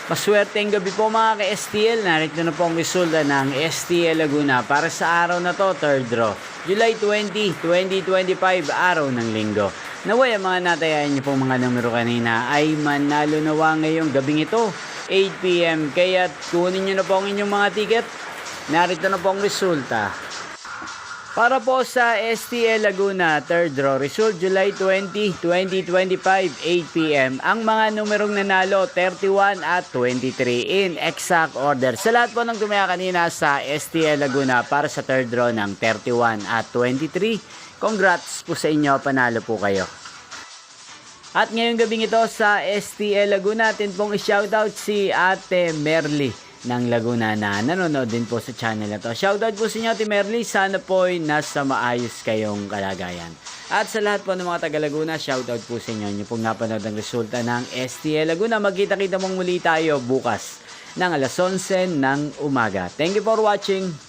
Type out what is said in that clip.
Maswerteng gabi po mga ka-STL. Narito na po ang resulta ng STL Laguna para sa araw na to, third draw. July 20, 2025, araw ng linggo. Naway ang mga natayaan niyo pong mga numero kanina ay manalo nawa ngayong gabing ito, 8 PM. Kaya kunin niyo na po ang inyong mga ticket. Narito na po ang resulta. Para po sa STL Laguna, third draw, result July 20, 2025, 8 PM. Ang mga numerong nanalo, 31 at 23 in exact order. Sa lahat po ng tumaya kanina sa STL Laguna para sa third draw ng 31 at 23, congrats po sa inyo, panalo po kayo. At ngayong gabing ito sa STL Laguna, natin pong i-shoutout si Ate Merly ng Laguna na nanonood din po sa channel na to. Shoutout po sa inyo, Ate Merly. Sana po ay nasa maayos kayong kalagayan. At sa lahat po ng mga taga Laguna, shoutout po sa inyo. Inyo pong napanood ang resulta ng STL Laguna. Magkita-kita mong muli tayo bukas ng alas 11 ng umaga. Thank you for watching.